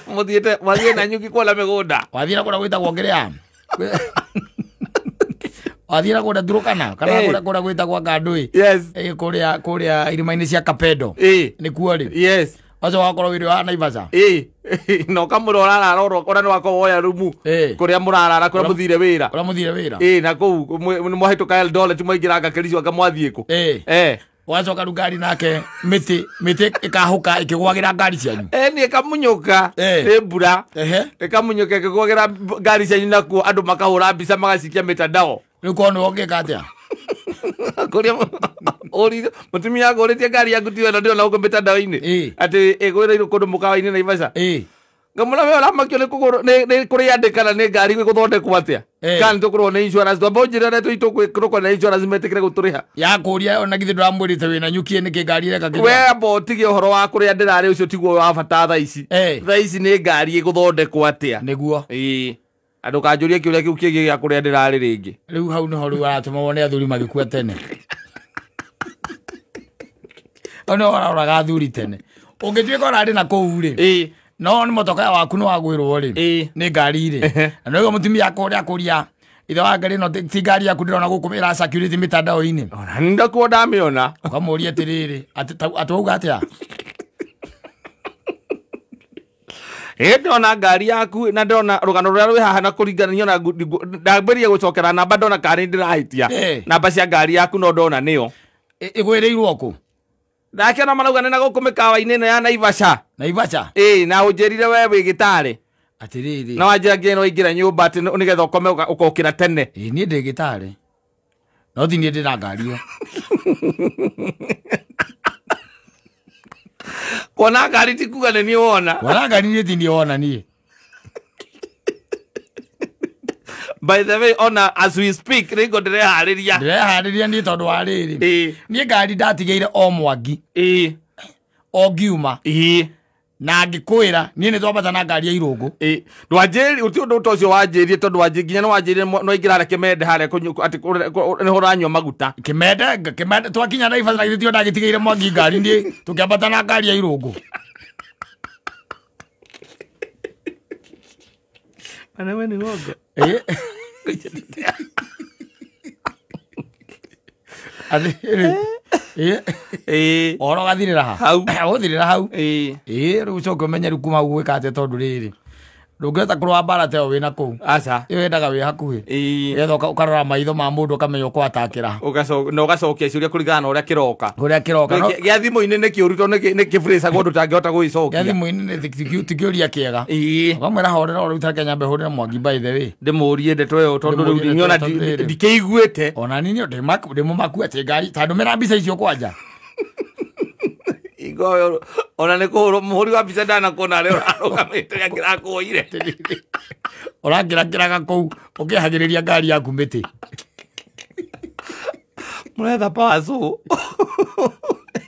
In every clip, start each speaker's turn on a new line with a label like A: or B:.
A: Muthiete na nyuki kwa migunda.
B: Wathira kuna gwita gwongerea. Wathira kuna Turukana kana kuna gwita kwa Kandui.
A: Yes.
B: Kuria irima-ini cia Kapedo. Ni kuo ri.
A: Yes.
B: Wacho wakoro wiri wa Naivasha.
A: No kamurora araroro kora no akoya rumu. Kuria murarara kura muthire wira.
B: Kura muthire wira.
A: Na kuu muhituka Eldoret muingiraga Kericho akamwathieko.
B: Wacoka rugari nake miti ikahuka ikigwagira ngari cianyu.
A: Ni ikamunyuka mbura. Ikamunyuka ikigwagira ngari cianyu nakuo andu makahura mbica magacikia mitandao.
B: Riu no ongeka atia.
A: Kuria ori mutumia goretie ngari yaku tiwe na ndio na uko mitandao-ini. Ati egwira kundu mukawa-ini Naivasha. Ngamula we oramakio ni kuguru ni kuriandikana ni ngari guthondekwo atia. Kan tukurwo ni insurance twambonjira na tuitukwo na insurance metikire guturiha. Ya
B: kuria ona githi ndamwirite wina nyukie ni ngari reka
A: kinya. We botige uhoro wa kuria ndirari ucio tiguo wa bata tha ici. Tha ici ni ngari guthondekwo atia.
B: Niguo.
A: Andu kanjuria kiuria kiu kiegi gia kuria ndirari ringi.
B: Riu hau no horu aratuma wone athuri magikua tene. Ono ora athuri tene. Ungituika ora na kuu ri. No ni motoka waku no agwirwo ri. Ni ngari ri. Na no mutumia kuria ithe wa ngari no ti ngari yaku ndirona gukumira security mitandao-ini.
A: Ona ndakuo ndamiona.
B: Ukamuria atiriri atauga atia.
A: Ndona ngari yaku na ndona rugano ruria rwi haha na kuringania na ndamberia gucokera namba ndona kari ndirahitia. Namba cia ngari yaku no ndona niyo.
B: Igwireirwo ku.
A: Ndakiona marauga na guku mikawa-ini no ya Naivasha.
B: Naivasha?
A: Na unjirire we wi gitari.
B: Atiriri.
A: Na wanjira ngeno ingira nyumba ati nigetha ukome ukokira tene.
B: Ni ndi gitari. No thi ni ndira ngari yo.
A: Kona ngari tikuga ni wona.
B: Kona ngari ni ti ni wona ni.
A: By the way, as we speak, ringo
B: ndire ni tondu wa riri. Ni ngari ndatigire o Mwangi. O Ngiuma. Na ngikwira ni twambata na ngari ya Irungu.
A: Ndwanjiri uti undu tocio wanjirie tondu wanjiginya no wanjirie no ingirara Kimende hare ati ni huranywa maguta.
B: Kimende twakinya na Naivasha githio ndagitigire Mwangi ngari ndi tukiambata na ngari ya Irungu.
A: Ana we ni ngogo.
B: Oro gathirira hau. Uthirira hau. Riu coke menye riu kuma gwika ate tondu riri. Ndungeta kurwa bara teo wina kuu.
A: Aca.
B: Wendaga wi hakuhi. Getha ukarora maitho ma mundu ukamenya ukwatakira.
A: Ugacokia ciuria kuringana na uria kiroka.
B: Uria kiroka.
A: Gia thimu-ini ni kiuruto ni kifrisa gondu tangihota guicokia.
B: Gia thimu-ini ni tikiuria kiega. Ukamwira horera ori utake nyambe horera Mwangi by the way.
A: Ndimurie ndeto yo tondu riu niona ndikeiguite.
B: Ona nini ndimumaku ati ngari tondu mera mbica icio kwanja.
A: Igo ona ne ko muhuri wa bica ndana kona leo arogamite ngira kuoire.
B: Orangira kiraga kou ukihagiriria ngari yaku miti.
A: Muretha paso.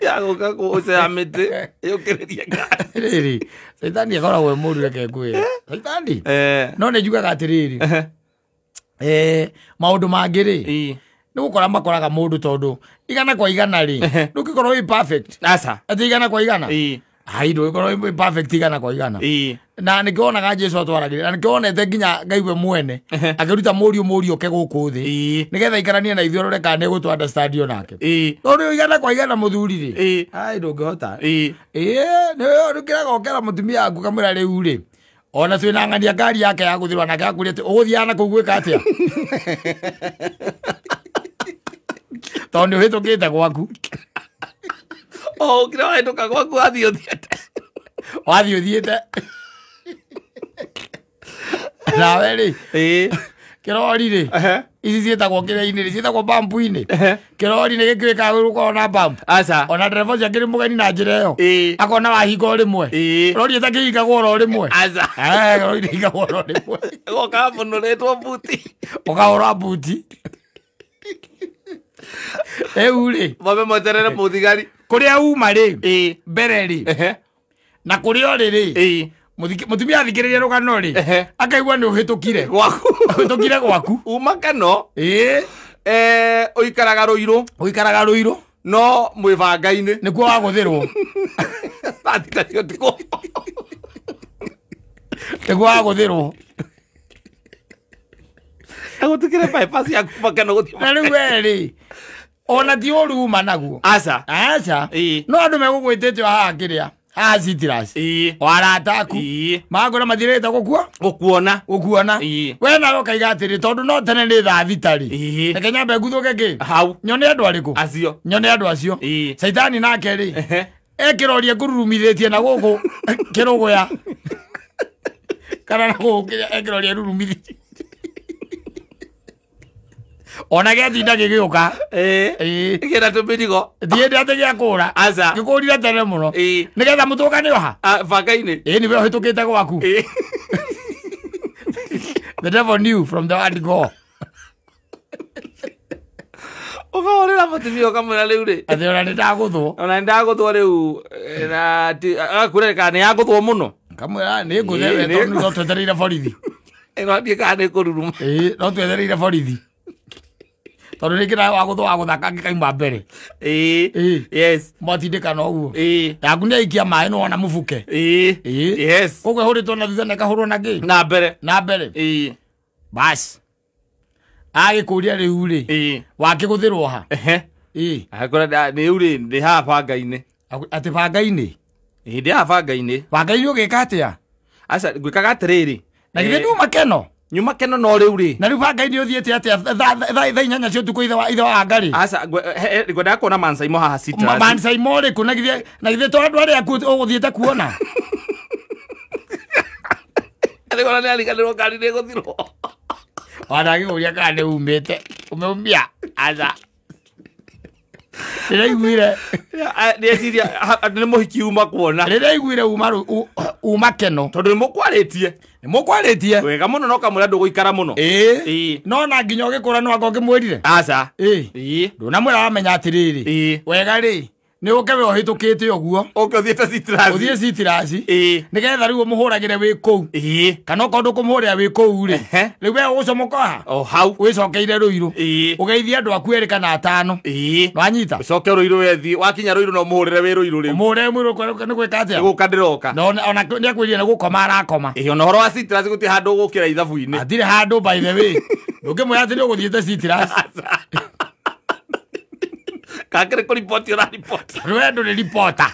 A: Yago ko se amite yukiriria ngari.
B: Riri. Saitani akoragwo mũru reke ngwire. Saitani. No ne njugaga atiriri. Maundu mangiri. Nugukora makoraga mundu tondu igana kwa igana ri ndukikorwo wi perfect
A: aca
B: ati igana kwa igana ai ndugikorwo wi perfect igana kwa igana na nikionaga Jesu atwaragire na nikionete nginya ngaigwe mwene akiruta murio ke guku thi nigetha ikaranie na ithuĩ rore kana nĩgũtũ understand onake no igana kwa igana muthuri ri ai ndungihota nĩ kiraga okera mutumia aku kamwira riu ri ona twina ng'ania ngari yake ya guthirwa nake akuria ati ũgũthiaga na kũu gwĩka atĩa tondu hitukite gwaku
A: kira wahituka gwaku wathi
B: uthiite nawe ri kirori ri ici cietagwo kĩrĩa-inĩ ri cietagwo bambu-inĩ kirori nĩ gĩkĩrĩkaga gũkorwo na bambu ona ndereba cia kĩrĩ mũgeni na njĩra ĩyo akona wahinga o rĩmwe rori ĩtakĩhingagwo oro rĩmwe rori ndĩhingagwo oro rĩmwe
A: goka mũnũrĩtwo buti
B: ũkahũra buti ri
A: mabe moterere muthigari
B: kuria uma ri mbere ri na kuria ori ri mutumia athikiriria rugano ri akaigua ni uhitukire gwaku
A: uma kano uikaraga ruiru no mwibanga-ini
B: nikuo waguthirwo
A: atitacio tiko
B: Egwa guthirwo.
A: Agutukire bypass ya kupaka no guthima.
B: Na riu weri. Ona ti oru managuo.
A: Aca.
B: No andu megugwitete haha kiria. Ha Citrus. Wara ataku. Magora mathirete gukua.
A: Gukuona.
B: We na ukaiga atiri tondu no tene ni tha thitari. Reke nyambe nguthuke ki.
A: Hau.
B: Nyone andu ariku.
A: Acio.
B: Nyone andu acio. Saitani nake ri. Ekiroria kururumithitie na guku kiruguya. Kana na guku ekiroria rurumithitie. Ona gethinda gigiuka
A: gina tumirigo
B: thiende ate giakura
A: aca
B: gikurire tene muno nigetha mutukane oha
A: banga-ini
B: niwe uhitukite gwaku. The devil knew from the word go.
A: Ukaorera mutumia ukamwira riu ri
B: ati ona nindaguthwo
A: riu na akureka ni yaguthwo muno
B: kamwira ni nguthewe tondu no twetereire borithi
A: ino ndie kana ni kururuma
B: no twetereire borithi tondu ni kira waguthwo guthaka ngikaima mbere
A: yes
B: mwatindika no guo yaku ni aikia mai no ona mubuke
A: yes
B: koguo huritwo na thutha nekahurwo na ngi na mbere bas agikuria riu ri wakiguthirwo ha
A: akora ni uri ndi ha banga-ini
B: ati banga-ini
A: ndi ha banga-ini
B: banga-ini ugika atia
A: aca gwikaga atiriri
B: na githe nyuma keno
A: no riu ri
B: na riu banga-ini uthiete atia tha inyanya cia utuku ithe wa ngari
A: aca ngwenda kuona mansaimo haha Citrus
B: mansaimo riku na githe to andu aria uguthiete kuona
A: arigona ni ariganirwo ngari ni guthirwo
B: Wanagi uria kane umete umeumia aza Niraiguire
A: neciria ni muhiki uma kuona
B: niraiguire uma keno
A: tondu ni mukwaritie wega muno no kamura nduguikara muno
B: no na nginya ugikura no ago ngimwirire
A: aca
B: nduna mwira wamenya atiriri wega ri ni uke we uhitukite uguo
A: uthiete Citrus
B: uthie Citrus nigetha riu muhuragire wi kou kana kondu kumuhurira wi kou ri riu we ucomoka
A: hau
B: wicokeire ruiru ugeithia andu aku eri kana atano no anyita
A: ucoke ruiru wethi wakinya ruiru no muhurire wi ruiru riu
B: muhurire mwiru ni gwika atia
A: guka ndiroka
B: no ona ni akwirire ni gukoma arakoma
A: ona horo wa Citrus guti handu gukira ithabu-ini
B: atire handu by the way ndukimwe ati ni uguthiete Citrus
A: kakire ku report ora report
B: rwendo ni reporter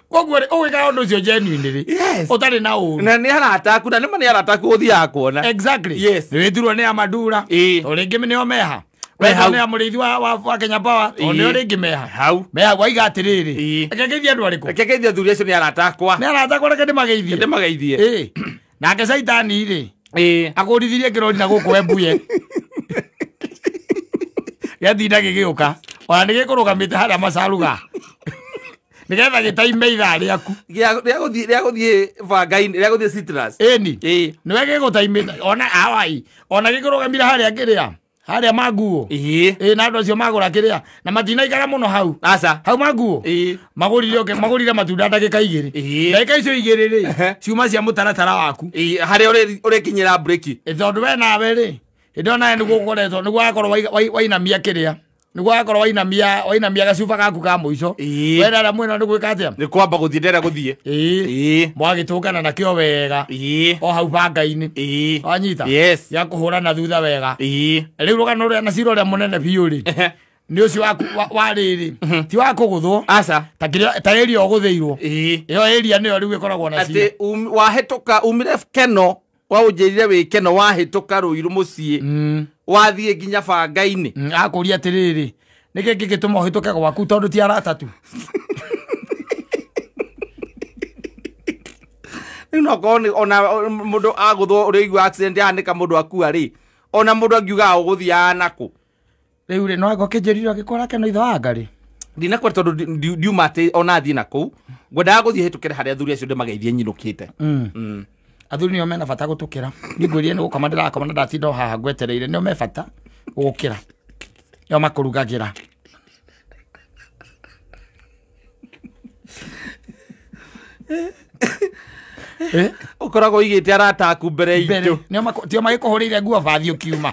B: koguo ugika undu cio genuine ri utari na uru
A: na ni arataku na ni arataku uthiaga kuona
B: exactly
A: yes
B: ni witirwo ni amadura uringi ni omeha we hau ni amurithi wa Kenya Power oni uringi meha
A: hau
B: meha waiga atiriri akegeithia andu ariku
A: akegeithia thuri acio ni aratakwa
B: reke ndimageithie nake Saitani ri akurithirie kirori na guku embuye yathinda gigiuka ona ni gikurugamite haria macaruga nigetha gitaime ithaa riaku
A: riaguthie banga-ini riaguthie Citrus
B: niwe gigutaimite ona awai ona gikurugamire haria manguo na andu acio magura kiria na matinaikara muno hau hau manguo magurire matunda ndagika 2 ndagika icio 2 ri ciuma cia mutaratara waku
A: haria urikinyira break
B: tondu we nawe ri ndona ni gukoretwo ni gwakorwo wainamia kiria ni gwakorwo wainamia gacuba gaku ka muico wera ra mwena ni gwika atia
A: ni kwamba guthie ndera guthie
B: mwagitungana na kio wega o hau banga-ini anyita ya kuhura na thutha wega riu rugano ria na ciro ria munene biu ri ni ucio wa riri ti wa kuguthwo ta area oguthiirwo iyo area niyo riu ikoragwo na ciro
A: ati wahituka umire keno wa unjirire wi keno wahituka ruiru mucii wathie nginya banga-ini
B: akuria atiriri niki gigituma uhituke gwaku tondu ti aratatu
A: ona mundu aguthwo urigwa accident yanika mundu akua ri ona mundu angiuga uguthiaga naku
B: riu ri no agokinjiriro agikora keno itho wa ngari
A: ndinakora tondu ndiuma ati ona athie naku ngwendaga guthie hitukire haria thuri acio ndimageithie nyinukite athuri nio mena bata gutukira ningwirie ni gukoma ndirakoma na ndatinda haha ngwetereire nio me bata gukira nio makurugagira ukoragwo igite arata aku mbere itu
B: nio magikuhurire nguo bathi ukiuma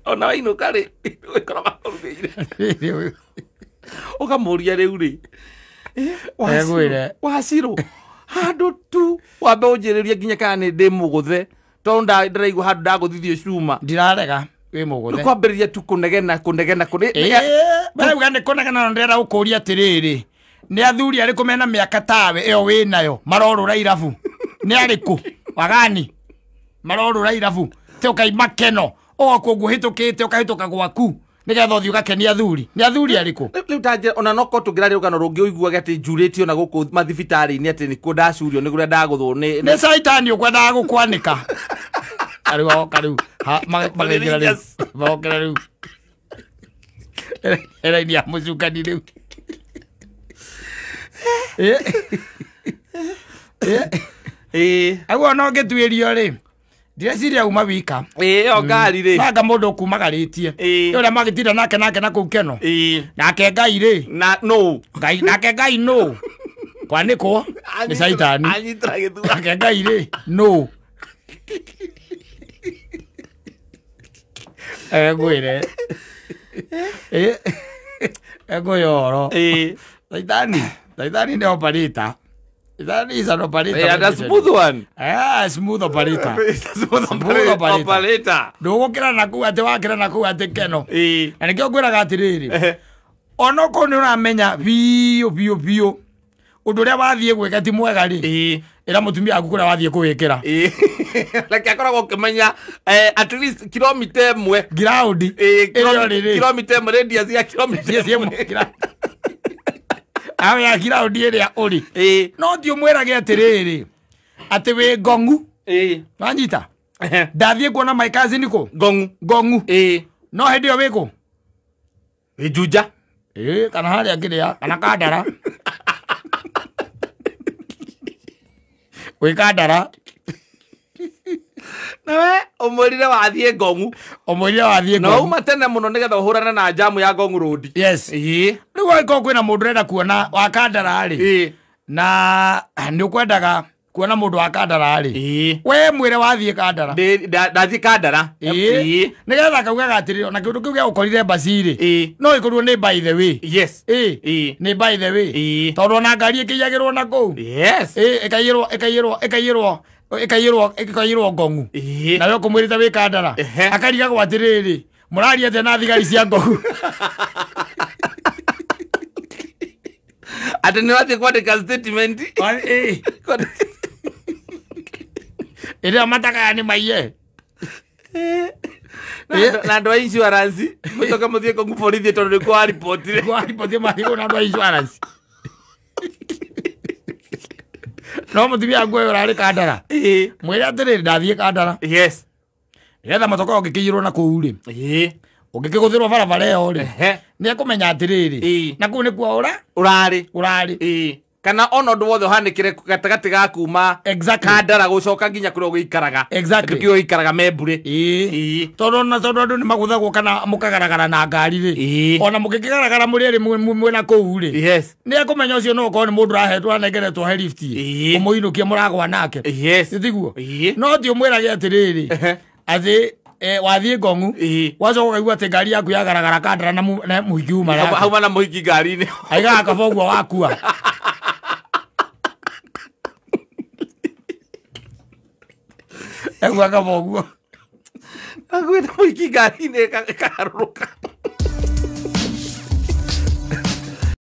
A: ona wainuka ri ukora makurugeire ukamuria riu ri waciro handu tu wambe unjiririe nginya kana ni ndi muguthe tonda ndiraigua handu ndaguthithio cuma
B: ndirarega wi muguthe
A: kwambiriria tu kunegena
B: wewe ni kunegena ndira ukuria atiriri ni athuri ariku mena miaka tawe iyo wi nayo marorura irabu ni ariku wagani marorura irabu te ukaima keno ogo nguhitukite ukahituka gwaku nigetha uthio gakenia athuri ni athuri ariku
A: riu tanje ona noko tungira rugano rungi uiguage ati njuritio na guku mathibitari-ini ati nikuo ndacurio ni guria ndaguthwo
B: ni saitani ukwendaga gukwanika ariu oka riu magekira riu magokera riu era ni amucukani riu agua no ngituirio ri direciria uma wika
A: o ngari ri
B: nanga mundu kumagaritie uria magitinda nake na kuu keno nake ngai ri nake ngai no kwaniko ni saitani nake ngai ri no egwire egoyoro saitani ne operator. That is an operator.
A: Yeah, that's smooth one.
B: Ah, smooth operator.
A: Smooth operator.
B: Ndugu kira naku ate wakira naku ate keno. Na nikio gwira gatiriri. Onoko ni uramenya biyo. Undu ria wathie gwika ti mwega ri. Ira mutumia akukura wathie kuwikira.
A: Like akoragwo ukimenya at least kilomita 1
B: ground.
A: Kilomita 1 radius ya kilomita 1.
B: Awe akira odiere ori no dio mwerage atiriri ati we gongu wanyita ndathie kuona my cousin ko gongu no hedio wiko
A: ejuja
B: kana hali akiria kana kadara we kadara
A: nawe omorire wathie gongu no uma tene muno nigetha uhurana na jamu ya Gongu Road.
B: Yes riu iko kwina mundu renda kuona wa kadara ri na ni ukwendaga kuona mundu wa kadara ri we mwire wathie kadara
A: ndathie kadara
B: nigetha kauga gatiri na kindu kiu gia ukorire basiri no ikorwo ni by the way.
A: Yes
B: ni by the way tondu na ngari ikiyagirwo na kou.
A: Yes
B: ekayirwo gongu nawe ukumwirite wi kadara akariga gwatiriri muraria te na thigari cia ngogu
A: ati ni wathi kwandika statement
B: ira mataka ni maiye
A: na ndo insurance mutoka muthie Gongu police tondu ni kwa report
B: mahiko na ndo insurance no mutumia ngwe urari kadara mwire atiriri ndathie kadara.
A: Yes
B: Yetha matoko ngikiyirwo na kuu ri ungikiguthirwo barabara iyo ri ni akumenya atiriri na kuu ni kwa urari kana ono ndu wothe hanikire gatagati ga kuma kadara gucoka nginya kuria gwikaraga kio ikaraga membure tondu andu ni maguthagwo kana mukagaragara na ngari ri ona mukigaragara muri ri mwena kuu ri ni akumenya ucio no ko ni mundu rahetwo anengeretwo he lift umuinukie muragwa nake tiguo no ti umwirage atiriri athi wathie Gongu wacoka kaigua ati ngari yaku yagaragara kadara na muhiki uma
A: hauma na muhiki ngari-ini
B: aigaga kabogua wakua egwa kaboguo
A: agwita muhiki ngari-ini kaharuruka